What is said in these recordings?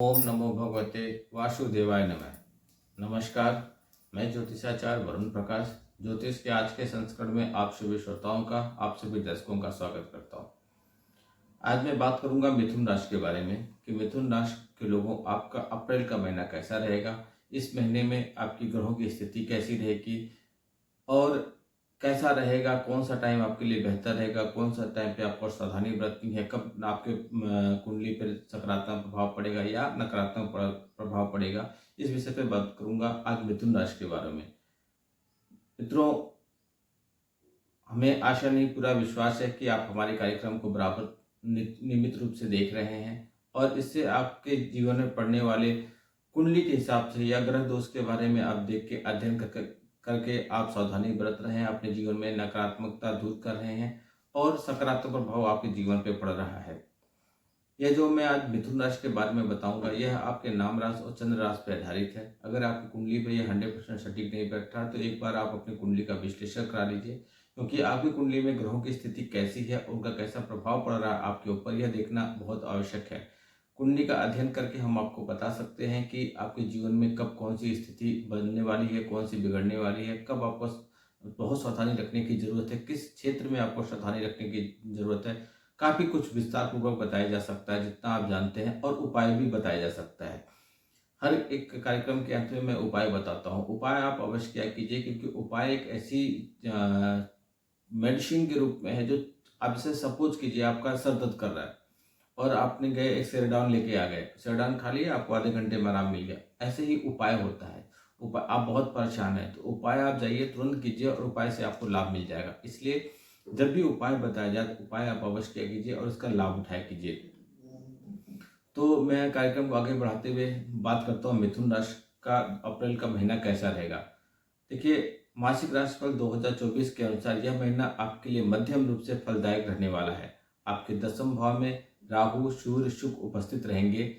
ओम नमो भगवते वासुदेवाय नमः। नमस्कार, मैं ज्योतिषाचार्य वरुण प्रकाश ज्योतिष के आज के संस्करण में आप सभी श्रोताओं का, आप सभी दर्शकों का स्वागत करता हूं। आज मैं बात करूंगा मिथुन राशि के बारे में कि मिथुन राशि के लोगों आपका अप्रैल का महीना कैसा रहेगा, इस महीने में आपकी ग्रहों की स्थिति कैसी रहेगी और कैसा रहेगा, कौन सा टाइम आपके लिए बेहतर रहेगा, कौन सा टाइम पे आपको सावधानी बरतनी है, कब आपके कुंडली पर सकारात्मक प्रभाव पड़ेगा या नकारात्मक प्रभाव पड़ेगा, इस विषय पे बात करूंगा आज मिथुन राशि के बारे में। मित्रों, हमें आशा नहीं पूरा विश्वास है कि आप हमारे कार्यक्रम को बराबर नियमित रूप से देख रहे हैं और इससे आपके जीवन में पड़ने वाले कुंडली के हिसाब से या ग्रह दोष के बारे में आप देख के अध्ययन करके आप सावधानी बरत रहे हैं, अपने जीवन में नकारात्मकता दूर कर रहे हैं और सकारात्मक प्रभाव आपके जीवन पे पड़ रहा है। यह जो मैं आज मिथुन राशि के बारे में बताऊंगा, यह आपके नाम राशि और चंद्र राशि पर आधारित है। अगर आपकी कुंडली पे यह 100% सटीक नहीं बैठा तो एक बार आप अपनी कुंडली का विश्लेषण करा लीजिए, क्योंकि आपकी कुंडली में ग्रहों की स्थिति कैसी है, उनका कैसा प्रभाव पड़ रहा है आपके ऊपर, यह देखना बहुत आवश्यक है। कुंडली का अध्ययन करके हम आपको बता सकते हैं कि आपके जीवन में कब कौन सी स्थिति बनने वाली है, कौन सी बिगड़ने वाली है, कब आपको बहुत सावधानी रखने की जरूरत है, किस क्षेत्र में आपको सावधानी रखने की जरूरत है। काफी कुछ विस्तार पूर्वक बताया जा सकता है जितना आप जानते हैं, और उपाय भी बताया जा सकता है। हर एक कार्यक्रम के अंत में मैं उपाय बताता हूँ। उपाय आप अवश्य किया कीजिए, क्योंकि उपाय एक ऐसी मेडिसिन के रूप में है जो आप इसे सपोज कीजिए आपका सर दर्द कर रहा है और आपने गए एक सेरेडान लेके आ गए, सेरेडान खा लिया, आपको आधे घंटे में आराम मिल गया। ऐसे ही उपाय होता है। उपाय आप बहुत परेशान हैं तो उपाय आप जाइए तुरंत कीजिए और उपाय से आपको लाभ मिल जाएगा। इसलिए जब भी उपाय बताया जाए तो उपाय आप अवश्य किया कीजिए और इसका लाभ उठाया कीजिए। तो मैं कार्यक्रम को आगे बढ़ाते हुए बात करता हूँ मिथुन राशि का अप्रैल का महीना कैसा रहेगा। देखिए, मासिक राशिफल 2024 के अनुसार यह महीना आपके लिए मध्यम रूप से फलदायक रहने वाला है। आपके 10वें भाव में राहु, सूर्य, शुक्र उपस्थित रहेंगे,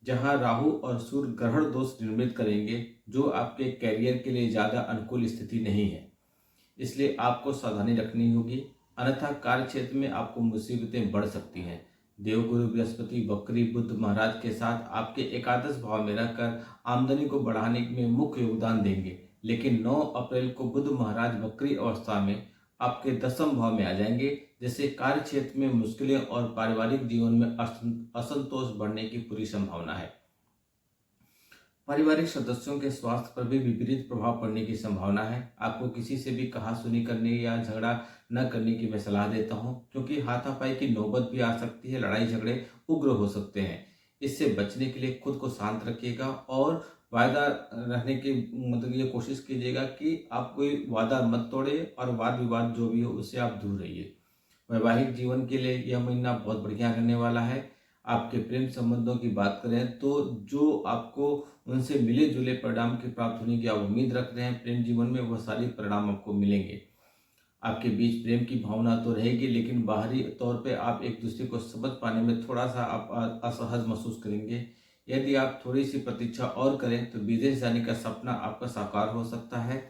जहां राहु और सूर्य ग्रहण दोष निर्मित करेंगे, जो आपके कैरियर के लिए ज्यादा अनुकूल स्थिति नहीं है। इसलिए आपको सावधानी रखनी होगी, अन्यथा कार्य क्षेत्र में आपको मुसीबतें बढ़ सकती हैं। देवगुरु बृहस्पति वक्री बुध महाराज के साथ आपके एकादश भाव में रहकर आमदनी को बढ़ाने में मुख्य योगदान देंगे, लेकिन 9 अप्रैल को बुध महाराज वक्री अवस्था में आपके 10वें भाव में आ जाएंगे, जिससे कार्य क्षेत्र में मुश्किलें और पारिवारिक जीवन में असंतोष बढ़ने की पूरी संभावना है। पारिवारिक सदस्यों के स्वास्थ्य पर भी विपरीत प्रभाव पड़ने की संभावना है। आपको किसी से भी कहासुनी करने या झगड़ा न करने की मैं सलाह देता हूं, क्योंकि हाथापाई की नौबत भी आ सकती है, लड़ाई झगड़े उग्र हो सकते हैं। इससे बचने के लिए खुद को शांत रखिएगा और वायदा रहने की मतलब ये कोशिश कीजिएगा कि आप कोई वादा मत तोड़े और वाद विवाद जो भी हो उससे आप दूर रहिए। वैवाहिक जीवन के लिए यह महीना बहुत बढ़िया रहने वाला है। आपके प्रेम संबंधों की बात करें तो जो आपको उनसे मिले जुले परिणाम की प्राप्त होने की आप उम्मीद रख रहे हैं प्रेम जीवन में, वह सारे परिणाम आपको मिलेंगे। आपके बीच प्रेम की भावना तो रहेगी, लेकिन बाहरी तौर पे आप एक दूसरे को समझ पाने में थोड़ा सा आप असहज महसूस करेंगे। यदि आप थोड़ी सी प्रतीक्षा और करें तो विदेश जाने का सपना आपका साकार हो सकता है।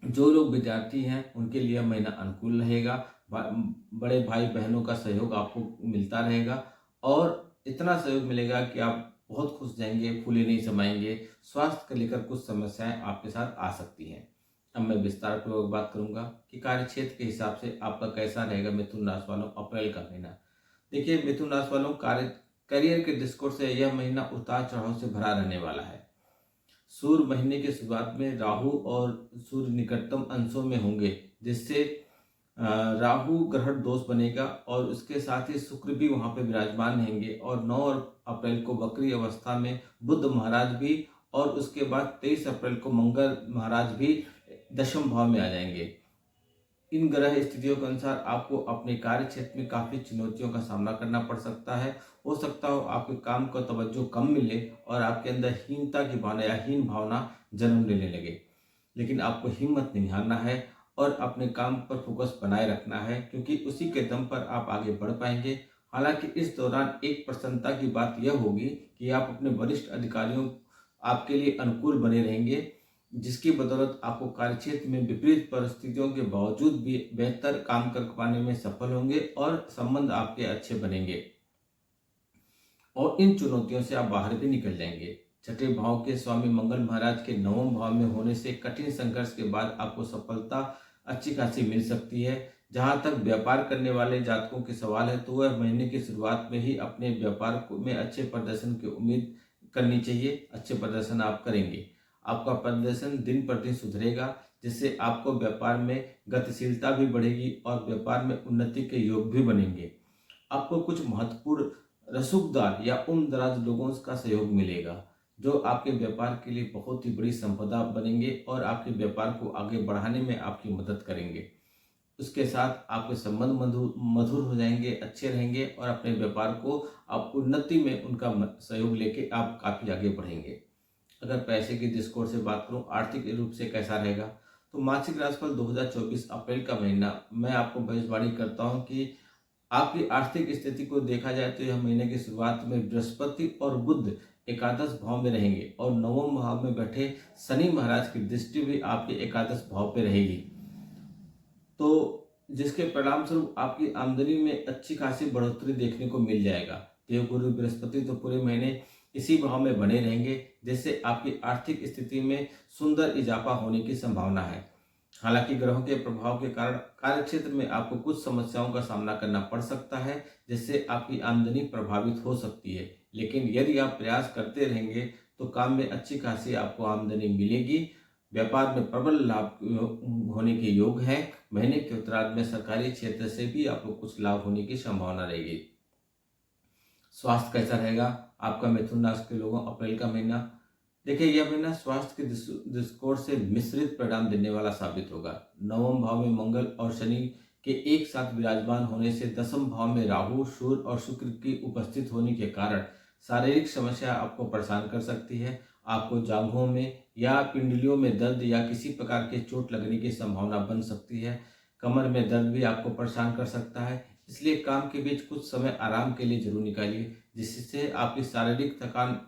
जो लोग विद्यार्थी हैं उनके लिए महीना अनुकूल रहेगा। बड़े भाई बहनों का सहयोग आपको मिलता रहेगा और इतना सहयोग मिलेगा कि आप बहुत खुश जाएंगे, फूले नहीं समाएंगे। स्वास्थ्य को लेकर कुछ समस्याएं आपके साथ आ सकती हैं। अब मैं विस्तार पूर्वक बात करूंगा कि कार्य क्षेत्र के हिसाब से आपका कैसा रहेगा मिथुन राशि वालों अप्रैल का महीना। देखिए, मिथुन राशि वालों करियर के दृष्टिकोण से यह महीना उतार चढ़ाव से भरा रहने वाला है। सूर्य महीने की शुरुआत में राहु और सूर्य निकटतम अंशों में होंगे, जिससे राहु ग्रहण दोष बनेगा और उसके साथ ही शुक्र भी वहां पे विराजमान रहेंगे। और 9 अप्रैल को वक्री अवस्था में बुध महाराज भी, और उसके बाद 23 अप्रैल को मंगल महाराज भी 10वें भाव में आ जाएंगे। इन ग्रह स्थितियों के अनुसार आपको अपने कार्य क्षेत्र में काफी चुनौतियों का सामना करना पड़ सकता है। हो सकता हो आपके काम का तवज्जो कम मिले और आपके अंदर हीनता की भावना या हीन भावना जन्म लेने लगे, लेकिन आपको हिम्मत नहीं हारना है और अपने काम पर फोकस बनाए रखना है, क्योंकि उसी के दम पर आप आगे बढ़ पाएंगे। हालांकि इस दौरान एक प्रसन्नता की बात यह होगी कि आप अपने वरिष्ठ अधिकारियों आपके लिए अनुकूल बने रहेंगे, जिसकी बदौलत आपको कार्यक्षेत्र में विपरीत परिस्थितियों के बावजूद भी बेहतर काम कर पाने में सफल होंगे और संबंध आपके अच्छे बनेंगे। और इन चुनौतियों से आप बाहर भी निकल जाएंगे। छठे भाव के स्वामी मंगल महाराज के नवम भाव में होने से कठिन संघर्ष के बाद आपको सफलता अच्छी खासी मिल सकती है। जहां तक व्यापार करने वाले जातकों के सवाल है तो वह महीने की शुरुआत में ही अपने व्यापार में अच्छे प्रदर्शन की उम्मीद करनी चाहिए। अच्छे प्रदर्शन आप करेंगे, आपका प्रदर्शन दिन प्रतिदिन सुधरेगा, जिससे आपको व्यापार में गतिशीलता भी बढ़ेगी और व्यापार में उन्नति के योग भी बनेंगे। आपको कुछ महत्वपूर्ण रसूखदार या उम्रदराज लोगों का सहयोग मिलेगा, जो आपके व्यापार के लिए बहुत ही बड़ी संपदा बनेंगे और आपके व्यापार को आगे बढ़ाने में आपकी मदद करेंगे। उसके साथ आपके संबंध मधुर हो जाएंगे, अच्छे रहेंगे और अपने व्यापार को आप उन्नति में उनका सहयोग लेके आप काफ़ी आगे बढ़ेंगे। अगर पैसे की दृष्टिकोण से बात करूं, आर्थिक रूप से कैसा रहेगा, तो मासिक राशिफल 2024 अप्रैल का महीना मैं आपको भविष्यवाणी करता हूं कि आपकी आर्थिक स्थिति को देखा जाए तो यह महीने की शुरुआत में बृहस्पति और बुध एकादश भाव में रहेंगे और नवम भाव में बैठे शनि महाराज की दृष्टि भी आपके एकादश भाव पे रहेगी, तो जिसके परिणाम स्वरूप आपकी आमदनी में अच्छी खासी बढ़ोतरी देखने को मिल जाएगा। देवगुरु बृहस्पति तो पूरे महीने इसी भाव में बने रहेंगे, जिससे आपकी आर्थिक स्थिति में सुंदर इजाफा होने की संभावना है। हालांकि ग्रहों के प्रभाव के कारण कार्यक्षेत्र में आपको कुछ समस्याओं का सामना करना पड़ सकता है, जिससे आपकी आमदनी प्रभावित हो सकती है। लेकिन यदि आप प्रयास करते रहेंगे तो काम में अच्छी खासी आपको आमदनी मिलेगी। व्यापार में प्रबल लाभ होने के योग हैं। महीने के उत्तरार्ध में सरकारी क्षेत्र से भी आपको कुछ लाभ होने की संभावना रहेगी। स्वास्थ्य कैसा रहेगा आपका मिथुन राशि के लोगों, अप्रैल का महीना? देखिए, यह महीना स्वास्थ्य के दृष्टिकोण से मिश्रित परिणाम देने वाला साबित होगा। नवम भाव में मंगल और शनि के एक साथ विराजमान होने से दसम भाव में राहु, सूर्य और शुक्र की उपस्थित होने के कारण शारीरिक समस्या आपको परेशान कर सकती है। आपको जांघों में या पिंडलियों में दर्द या किसी प्रकार के चोट लगने की संभावना बन सकती है। कमर में दर्द भी आपको परेशान कर सकता है, इसलिए काम के बीच कुछ समय आराम के लिए जरूर निकालिए, जिससे आपकी शारीरिक थकान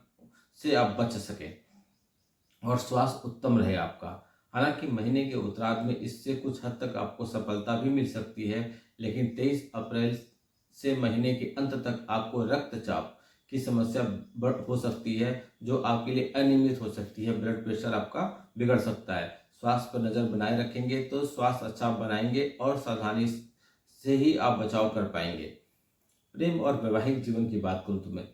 से आप बच सकें और स्वास्थ्य उत्तम रहे आपका। हालांकि महीने के उत्तरार्ध में इससे कुछ हद तक आपको सफलता भी मिल सकती है, लेकिन 23 अप्रैल से महीने के अंत तक आपको रक्तचाप की समस्या हो सकती है, जो आपके लिए अनियमित हो सकती है। ब्लड प्रेशर आपका बिगड़ सकता है। स्वास्थ्य पर नजर बनाए रखेंगे तो स्वास्थ्य अच्छा बनाएंगे और सावधानी से ही आप बचाव कर पाएंगे। प्रेम और वैवाहिक जीवन की बात करूं तो मैं,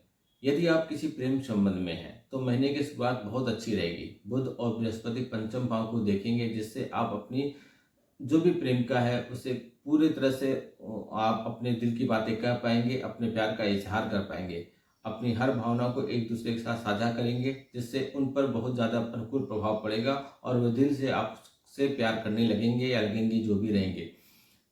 यदि आप किसी प्रेम संबंध में हैं तो महीने की शुरुआत बहुत अच्छी रहेगी। बुध और बृहस्पति पंचम भाव को देखेंगे, जिससे आप अपनी जो भी प्रेमिका है उसे पूरी तरह से आप अपने दिल की बातें कह पाएंगे, अपने प्यार का इजहार कर पाएंगे, अपनी हर भावना को एक दूसरे के साथ साझा करेंगे, जिससे उन पर बहुत ज़्यादा अनुकूल प्रभाव पड़ेगा और वे दिल से आपसे प्यार करने लगेंगे या लगेंगी, जो भी रहेंगे।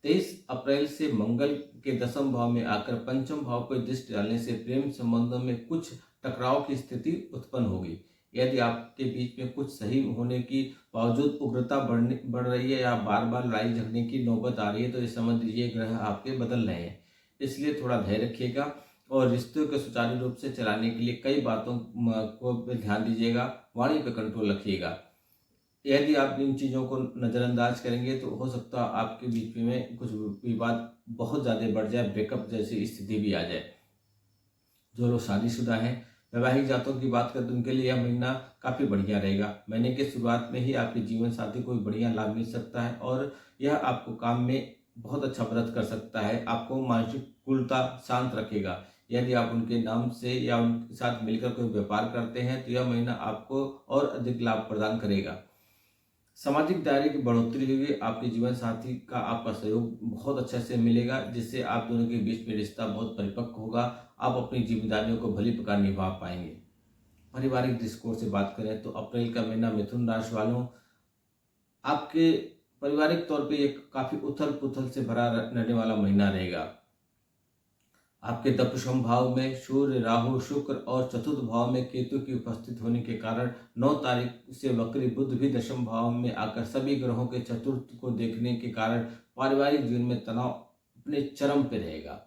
23 अप्रैल से मंगल के दसम भाव में आकर पंचम भाव पर दृष्टि डालने से प्रेम संबंधों में कुछ टकराव की स्थिति उत्पन्न होगी। यदि आपके बीच में कुछ सही होने की बावजूद उग्रता बढ़ रही है या बार बार लड़ाई झगड़ने की नौबत आ रही है, तो ये समझ लीजिए ग्रह आपके बदल रहे हैं। इसलिए थोड़ा धैर्य रखिएगा और रिश्तों को सुचारू रूप से चलाने के लिए कई बातों को ध्यान दीजिएगा, वाणी पर कंट्रोल रखिएगा। यदि आप इन चीज़ों को नज़रअंदाज करेंगे तो हो सकता है आपके बीच में कुछ विवाद बहुत ज़्यादा बढ़ जाए, ब्रेकअप जैसी स्थिति भी आ जाए। जो लोग शादीशुदा हैं, वैवाहिक जातकों की बात करें तो उनके लिए यह महीना काफ़ी बढ़िया रहेगा। महीने के शुरुआत में ही आपके जीवन साथी को बढ़िया लाभ मिल सकता है और यह आपको काम में बहुत अच्छा मदद कर सकता है। आपको मानसिक कुलता शांत रखेगा। यदि आप उनके नाम से या उनके साथ मिलकर कोई व्यापार करते हैं तो यह महीना आपको और अधिक लाभ प्रदान करेगा। सामाजिक दायरे की बढ़ोतरी होगी। आपके जीवन साथी का आपका सहयोग बहुत अच्छे से मिलेगा, जिससे आप दोनों के बीच में रिश्ता बहुत परिपक्व होगा। आप अपनी जिम्मेदारियों को भली प्रकार निभा पाएंगे। पारिवारिक दृष्टिकोण से बात करें तो अप्रैल का महीना मिथुन राशि वालों, आपके पारिवारिक तौर पे एक काफी उथल पुथल से भरा रहने वाला महीना रहेगा। आपके दशम भाव में सूर्य, राहु, शुक्र और चतुर्थ भाव में केतु की उपस्थित होने के कारण 9 तारीख से वक्री बुध भी दशम भाव में आकर सभी ग्रहों के चतुर्थ को देखने के कारण पारिवारिक जीवन में तनाव अपने चरम पे रहेगा।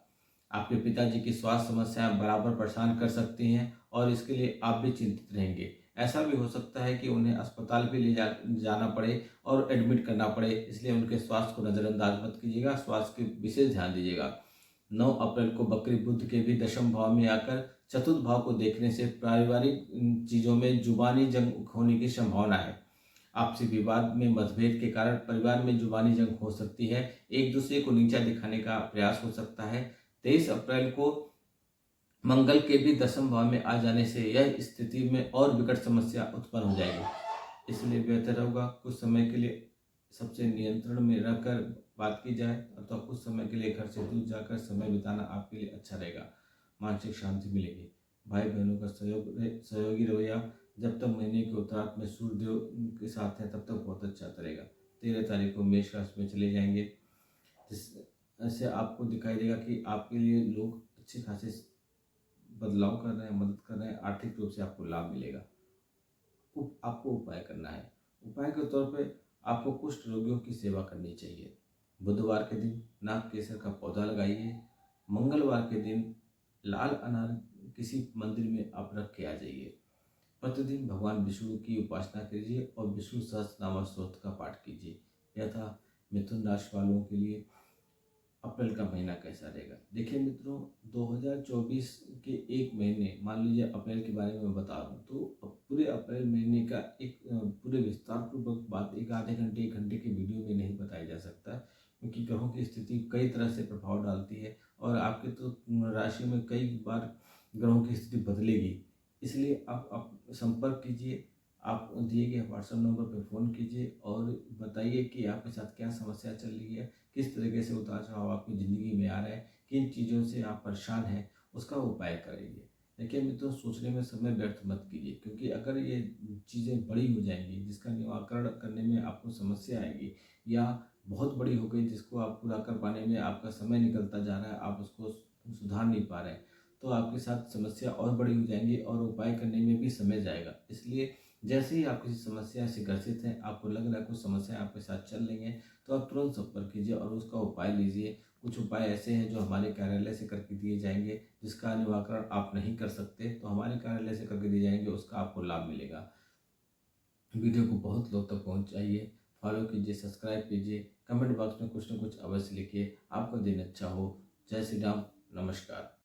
आपके पिताजी की स्वास्थ्य समस्याएं बराबर परेशान कर सकती हैं और इसके लिए आप भी चिंतित रहेंगे। ऐसा भी हो सकता है कि उन्हें अस्पताल भी जाना पड़े और एडमिट करना पड़े, इसलिए उनके स्वास्थ्य को नज़रअंदाज मत कीजिएगा, स्वास्थ्य के विशेष ध्यान दीजिएगा। 9 अप्रैल को बकरी बुध के भी दशम भाव में आकर चतुर्थ भाव को देखने से पारिवारिक चीज़ों में जुबानी जंग होने की संभावना है। आपसी विवाद में मतभेद के कारण परिवार में जुबानी जंग हो सकती है। एक दूसरे को नीचा दिखाने का प्रयास हो सकता है। 23 अप्रैल को मंगल के भी 10वें भाव में आ जाने से यह स्थिति में और विकट समस्या उत्पन्न हो जाएगी। इसलिए बेहतर होगा कुछ समय के लिए सबसे नियंत्रण में रहकर बात की जाए, अथवा कुछ समय के लिए घर से दूर जाकर समय बिताना आपके लिए अच्छा रहेगा। मानसिक शांति मिलेगी। भाई बहनों का सहयोगी रवैया जब तक महीने के उत्तरार्ध में सूर्यदेव के साथ है तब तक बहुत अच्छा रहेगा। 13 तारीख को मेष राशि में चले जाएंगे, जिससे आपको दिखाई देगा कि आपके लिए लोग अच्छे खासे बदलाव कर रहे हैं, मदद कर रहे हैं, आर्थिक रूप से आपको लाभ मिलेगा। आपको उपाय करना है। उपाय के तौर पे आपको कुष्ठ रोगियों की सेवा करनी चाहिए। बुधवार के दिन नाग केसर का पौधा लगाइए। मंगलवार के दिन लाल अनार किसी मंदिर में आप रख के आ जाइए। प्रतिदिन भगवान विष्णु की उपासना कीजिए और विष्णु सहस्त्रनाम स्तोत्र का पाठ कीजिए। यह था मिथुन राशि वालों के लिए अप्रैल का महीना कैसा रहेगा। देखिए मित्रों, 2024 के एक महीने, मान लीजिए अप्रैल के बारे में मैं बता रहा हूँ, तो पूरे अप्रैल महीने का एक पूरे विस्तार पूर्वक बात एक आधे घंटे 1 घंटे के वीडियो में नहीं बताया जा सकता, क्योंकि ग्रहों की स्थिति कई तरह से प्रभाव डालती है और आपके तो राशि में कई बार ग्रहों की स्थिति बदलेगी। इसलिए आप संपर्क कीजिए, आप दिए गए व्हाट्सएप नंबर पर फ़ोन कीजिए और बताइए कि आपके साथ क्या समस्या चल रही है, किस तरीके से उतार चढ़ाव आपकी ज़िंदगी में आ रहा है, किन चीज़ों से आप परेशान हैं, उसका उपाय करेंगे। देखिए मित्रों, सोचने में समय व्यर्थ मत कीजिए, क्योंकि अगर ये चीज़ें बड़ी हो जाएंगी जिसका निराकरण करने में आपको समस्या आएगी, या बहुत बड़ी हो गई जिसको आप पूरा कर पाने में आपका समय निकलता जा रहा है, आप उसको सुधार नहीं पा रहे हैं, तो आपके साथ समस्या और बड़ी हो जाएंगी और उपाय करने में भी समय जाएगा। इसलिए जैसे ही आप किसी समस्या से ग्रसित हैं, आपको लग रहा है कुछ समस्याएं आपके साथ चल रही हैं, तो आप तुरंत संपर्क कीजिए और उसका उपाय लीजिए। कुछ उपाय ऐसे हैं जो हमारे कार्यालय से करके दिए जाएंगे, जिसका निराकरण आप नहीं कर सकते तो हमारे कार्यालय से करके दिए जाएंगे, उसका आपको लाभ मिलेगा। वीडियो को बहुत लोग तक पहुंचाइए, फॉलो कीजिए, सब्सक्राइब कीजिए, कमेंट बॉक्स में कुछ न कुछ अवश्य लिखिए। आपका दिन अच्छा हो। जय श्री राम, नमस्कार।